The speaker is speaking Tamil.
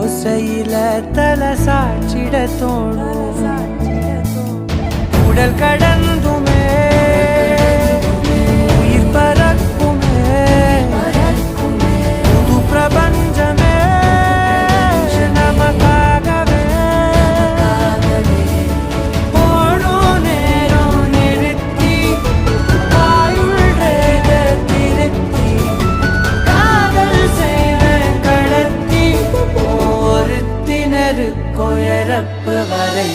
ஓசையில தலை சாட்சிட தோணும் உடல் கடந்துமே உயிர் பறக்குமே புது பிரபஞ்சமே நமக்காகவே போடும் நேரம் நிறுத்தி ஆயுள் ரேக திருத்தி காதல் செய்வேன் கடத்தி ஒருத்தினருக்கும் இறப்பு வரை